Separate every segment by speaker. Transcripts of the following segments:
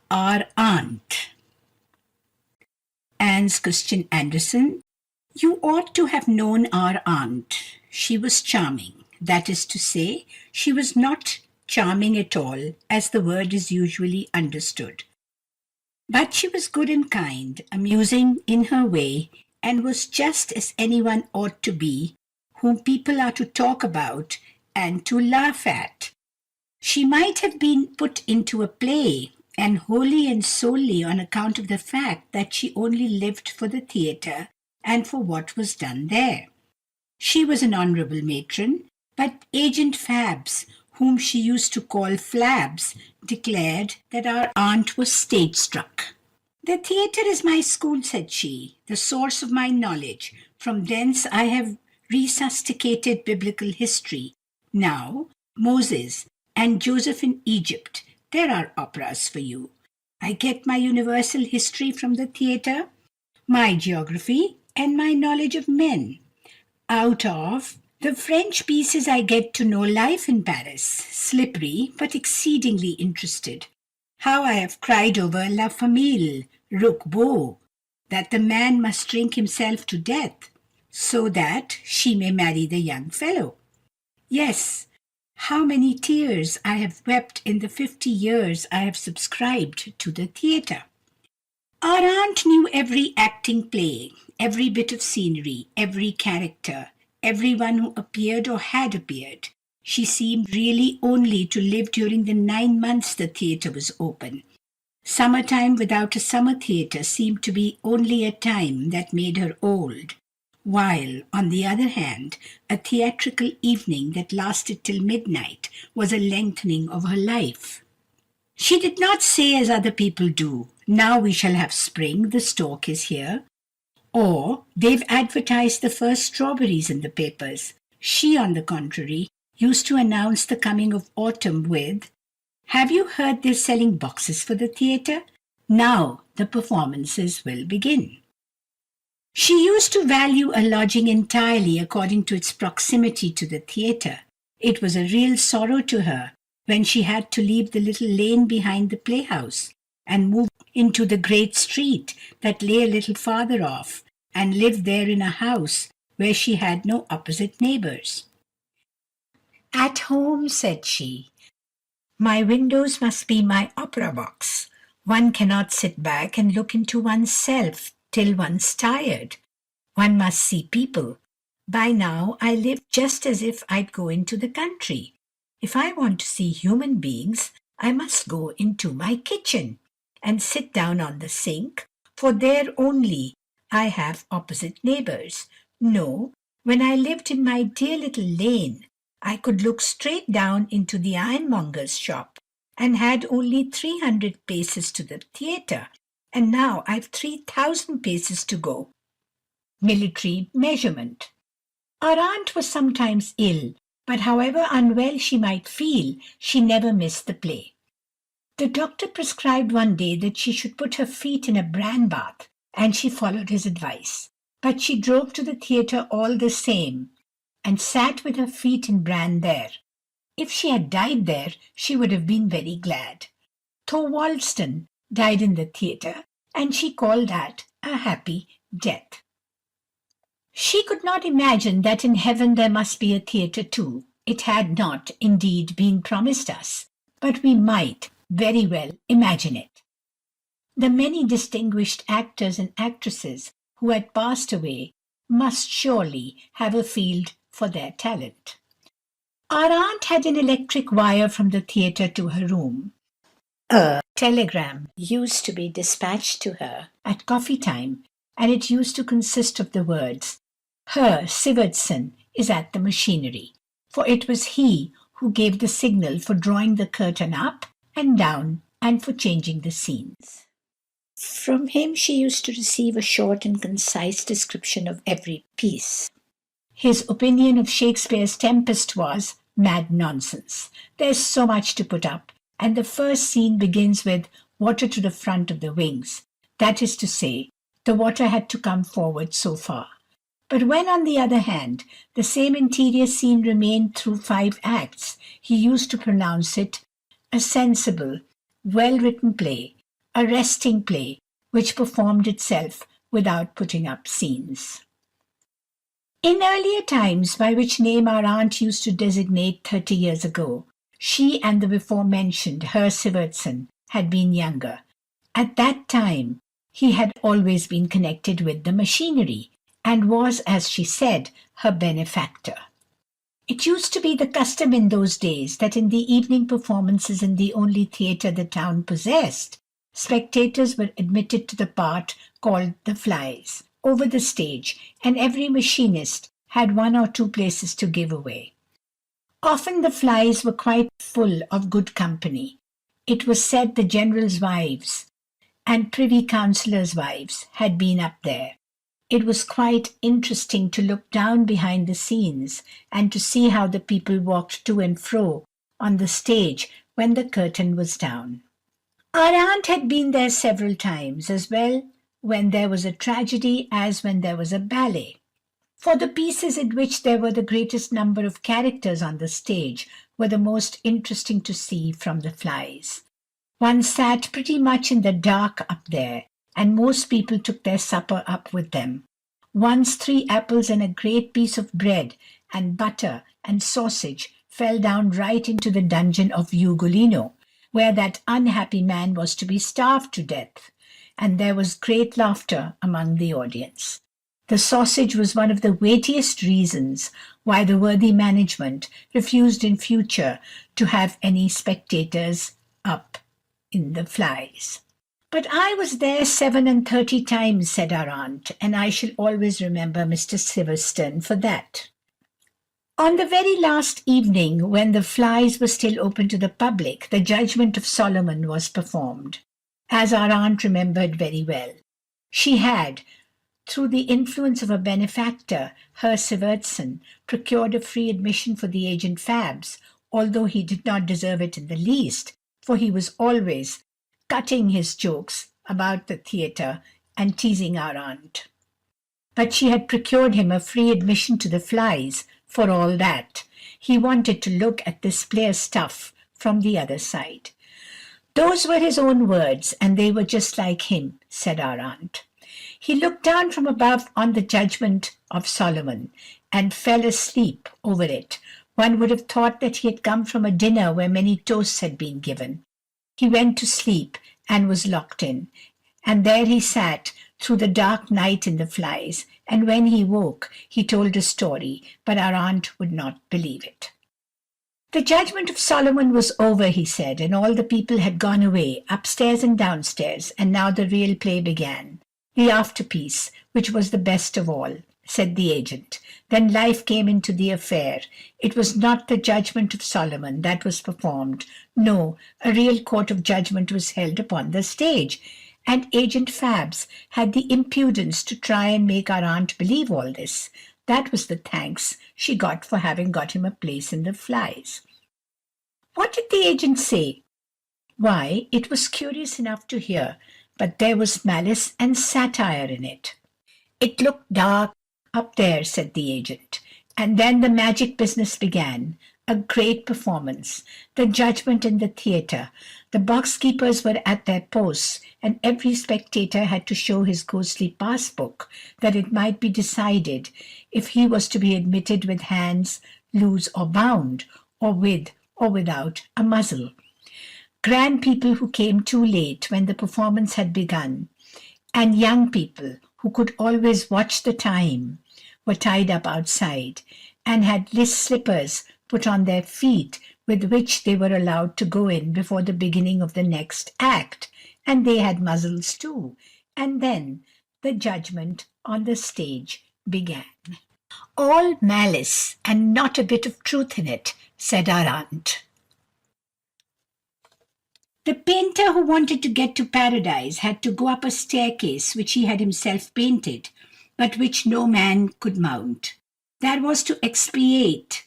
Speaker 1: Our Aunt. Anne's Christian Andersen. You ought to have known our aunt. She was charming. That is to say, she was not charming at all, as the word is usually understood. But she was good and kind, amusing in her way, and was just as anyone ought to be, whom people are to talk about and to laugh at. She might have been put into a play, and wholly and solely on account of the fact that she only lived for the theatre and for what was done there. She was an honourable matron, but Agent Fabs, whom she used to call Flabs, declared that our aunt was stage-struck. "The theatre is my school," said she, "the source of my knowledge. From thence I have resuscitated biblical history. Now, Moses and Joseph in Egypt, there are operas for you. I get my universal history from the theatre, my geography, and my knowledge of men. Out of the French pieces I get to know life in Paris, slippery but exceedingly interested. How I have cried over La Famille, Roquebeau, that the man must drink himself to death, so that she may marry the young fellow. Yes, how many tears I have wept in the 50 years I have subscribed to the theatre. Our aunt knew every acting play, every bit of scenery, every character, every one who appeared or had appeared. She seemed really only to live during the 9 months the theatre was open. Summer-time without a summer theatre seemed to be only a time that made her old, while, on the other hand, a theatrical evening that lasted till midnight was a lengthening of her life. She did not say as other people do, "Now we shall have spring, the stork is here," or "They've advertised the first strawberries in the papers." She, on the contrary, used to announce the coming of autumn with, "Have you heard they're selling boxes for the theatre? Now the performances will begin." She used to value a lodging entirely according to its proximity to the theatre. It was a real sorrow to her when she had to leave the little lane behind the playhouse and move into the great street that lay a little farther off, and live there in a house where she had no opposite neighbours. "At home," said she, "my windows must be my opera box. One cannot sit back and look into oneself till one's tired. One must see people. By now I live just as if I'd go into the country. If I want to see human beings, I must go into my kitchen, and sit down on the sink, for there only I have opposite neighbours. No, when I lived in my dear little lane, I could look straight down into the ironmonger's shop, and had only 300 paces to the theatre, and now I've 3,000 paces to go." Military measurement. Our aunt was sometimes ill, but however unwell she might feel, she never missed the play. The doctor prescribed one day that she should put her feet in a bran bath, and she followed his advice. But she drove to the theatre all the same, and sat with her feet in bran there. If she had died there, she would have been very glad. Thorwaldsen died in the theatre, and she called that a happy death. She could not imagine that in heaven there must be a theatre too. It had not, indeed, been promised us, but we might very well imagine it. The many distinguished actors and actresses who had passed away must surely have a field for their talent. Our aunt had an electric wire from the theatre to her room. A telegram used to be dispatched to her at coffee time, and it used to consist of the words, "Herr Siverdson is at the machinery," for it was he who gave the signal for drawing the curtain up and down and for changing the scenes. From him she used to receive a short and concise description of every piece. His opinion of Shakespeare's Tempest was mad nonsense. There's so much to put up, and the first scene begins with "water to the front of the wings." That is to say, the water had to come forward so far. But when, on the other hand, the same interior scene remained through 5 acts, he used to pronounce it a sensible, well-written play, a resting play which performed itself without putting up scenes. In earlier times, by which name our aunt used to designate 30 years ago, she and the before-mentioned Herr Sivertson had been younger. At that time, he had always been connected with the machinery, and was, as she said, her benefactor. It used to be the custom in those days that in the evening performances in the only theatre the town possessed, spectators were admitted to the part called the flies, over the stage, and every machinist had one or two places to give away. Often the flies were quite full of good company. It was said the general's wives and privy councillors' wives had been up there. It was quite interesting to look down behind the scenes and to see how the people walked to and fro on the stage when the curtain was down. Our aunt had been there several times, as well when there was a tragedy as when there was a ballet, for the pieces in which there were the greatest number of characters on the stage were the most interesting to see from the flies. One sat pretty much in the dark up there, and most people took their supper up with them. Once 3 apples and a great piece of bread and butter and sausage fell down right into the dungeon of Ugolino, where that unhappy man was to be starved to death, and there was great laughter among the audience. The sausage was one of the weightiest reasons why the worthy management refused in future to have any spectators up in the flies. "But I was there 37 times," said our aunt, "and I shall always remember Mr. Sivertson for that." On the very last evening, when the flies were still open to the public, the Judgment of Solomon was performed, as our aunt remembered very well. She had, through the influence of a benefactor, Herr Sivertson, procured a free admission for the agent Fabs, although he did not deserve it in the least, for he was always cutting his jokes about the theatre and teasing our aunt. But she had procured him a free admission to the flies for all that. He wanted to look at this player stuff from the other side. Those were his own words, and they were just like him, said our aunt. He looked down from above on the Judgment of Solomon, and fell asleep over it. One would have thought that he had come from a dinner where many toasts had been given. He went to sleep, and was locked in, and there he sat through the dark night in the flies, and when he woke he told a story, but our aunt would not believe it. The Judgment of Solomon was over, he said, and all the people had gone away, upstairs and downstairs, and now the real play began. The afterpiece, which was the best of all, said the agent. Then life came into the affair. It was not the Judgment of Solomon that was performed. No, a real court of judgment was held upon the stage, and Agent Fabs had the impudence to try and make our aunt believe all this. That was the thanks she got for having got him a place in the flies. What did the agent say? Why, it was curious enough to hear, but there was malice and satire in it. It looked dark up there, said the agent, and then the magic business began. A great performance, the judgment in the theatre. The box-keepers were at their posts, and every spectator had to show his ghostly pass-book, that it might be decided if he was to be admitted with hands loose or bound, or with or without a muzzle. Grand people who came too late when the performance had begun, and young people who could always watch the time, were tied up outside, and had list slippers put on their feet, with which they were allowed to go in before the beginning of the next act, and they had muzzles too, and then the judgment on the stage began. All malice, and not a bit of truth in it, said our aunt. The painter who wanted to get to paradise had to go up a staircase which he had himself painted, but which no man could mount. That was to expiate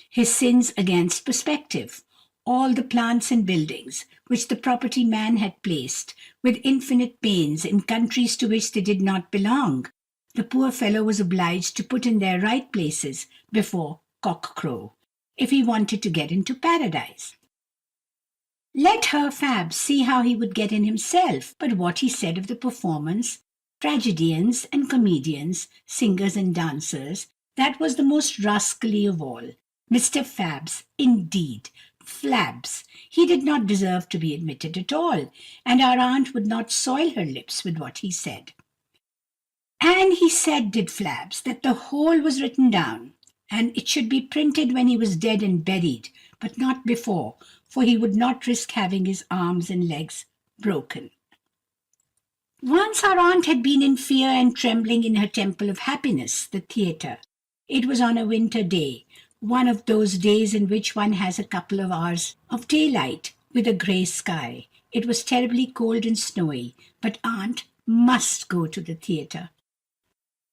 Speaker 1: his sins against perspective. All the plants and buildings which the property man had placed, with infinite pains, in countries to which they did not belong, the poor fellow was obliged to put in their right places before cock-crow, if he wanted to get into paradise. Let her Fab see how he would get in himself. But what he said of the performance, tragedians and comedians, singers and dancers, that was the most rascally of all. Mr. Fabs, indeed, Flabs. He did not deserve to be admitted at all, and our aunt would not soil her lips with what he said. And he said, did Flabs, that the whole was written down, and it should be printed when he was dead and buried, but not before, for he would not risk having his arms and legs broken. Once our aunt had been in fear and trembling in her temple of happiness, the theatre. It was on a winter day, one of those days in which one has a couple of hours of daylight with a grey sky. It was terribly cold and snowy, but aunt must go to the theatre.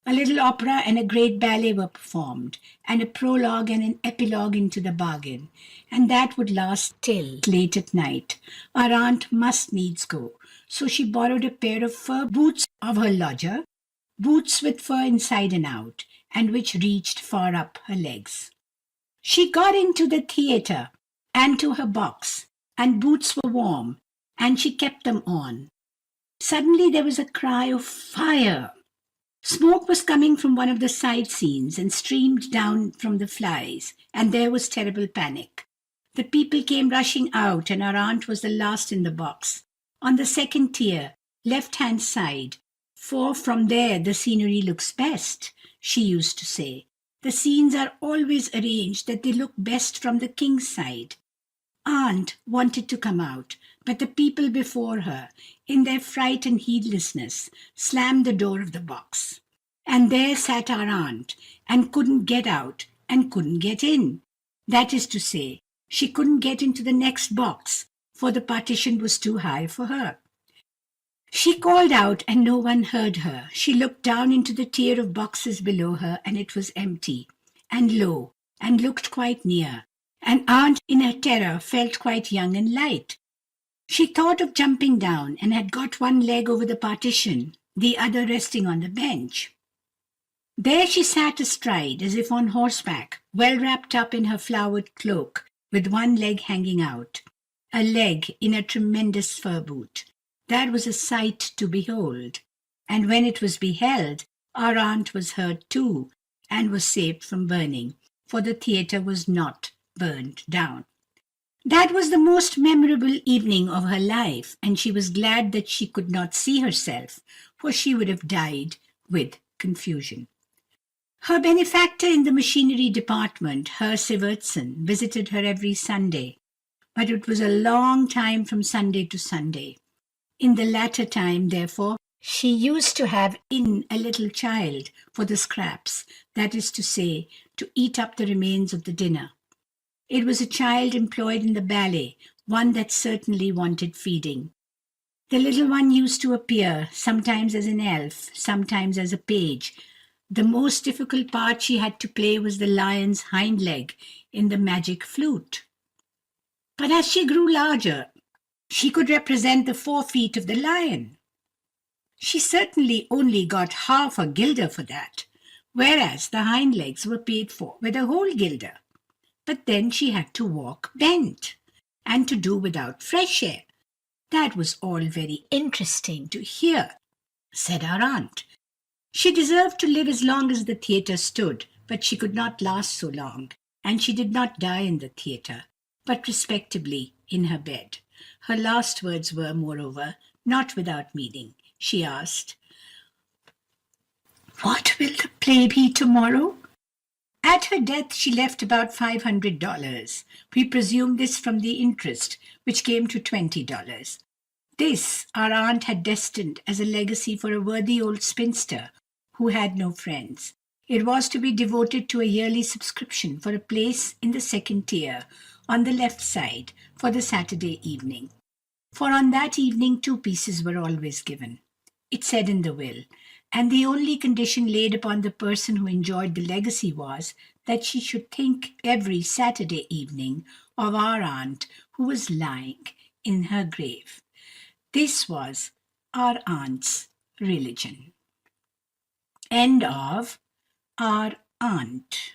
Speaker 1: A little opera and a great ballet were performed, and a prologue and an epilogue into the bargain, and that would last till late at night. Our aunt must needs go, so she borrowed a pair of fur boots of her lodger, boots with fur inside and out, and which reached far up her legs. She got into the theatre and to her box, and boots were warm, and she kept them on. Suddenly there was a cry of fire. Smoke was coming from one of the side scenes and streamed down from the flies, and there was terrible panic. The people came rushing out, and our aunt was the last in the box, on the second tier, left-hand side, for from there the scenery looks best, she used to say. The scenes are always arranged that they look best from the king's side. Aunt wanted to come out, but the people before her, in their fright and heedlessness, slammed the door of the box. And there sat our aunt, and couldn't get out, and couldn't get in. That is to say, she couldn't get into the next box, for the partition was too high for her. She called out, and no one heard her. She looked down into the tier of boxes below her, and it was empty, and low, and looked quite near. And aunt, in her terror, felt quite young and light. She thought of jumping down, and had got one leg over the partition, the other resting on the bench. There she sat astride, as if on horseback, well wrapped up in her flowered cloak, with one leg hanging out, a leg in a tremendous fur boot. That was a sight to behold. And when it was beheld, our aunt was hurt too, and was saved from burning, for the theatre was not burned down. That was the most memorable evening of her life, and she was glad that she could not see herself, for she would have died with confusion. Her benefactor in the machinery department, Herr Sivertson, visited her every Sunday, but it was a long time from Sunday to Sunday. In the latter time, therefore, she used to have in a little child for the scraps, that is to say, to eat up the remains of the dinner. It was a child employed in the ballet, one that certainly wanted feeding. The little one used to appear, sometimes as an elf, sometimes as a page. The most difficult part she had to play was the lion's hind leg in the magic flute. But as she grew larger, she could represent the 4 feet of the lion. She certainly only got half a guilder for that, whereas the hind legs were paid for with a whole guilder. But then she had to walk bent, and to do without fresh air. That was all very interesting to hear, said our aunt. She deserved to live as long as the theatre stood, but she could not last so long, and she did not die in the theatre, but respectably in her bed. Her last words were, moreover, not without meaning. She asked, "What will the play be tomorrow?" At her death she left about $500. We presume this from the interest, which came to $20. This our aunt had destined as a legacy for a worthy old spinster who had no friends. It was to be devoted to a yearly subscription for a place in the second tier, on the left side, for the Saturday evening. For on that evening 2 pieces were always given, it said in the will, and the only condition laid upon the person who enjoyed the legacy was, that she should think every Saturday evening of our aunt who was lying in her grave. This was our aunt's religion. End of Our Aunt.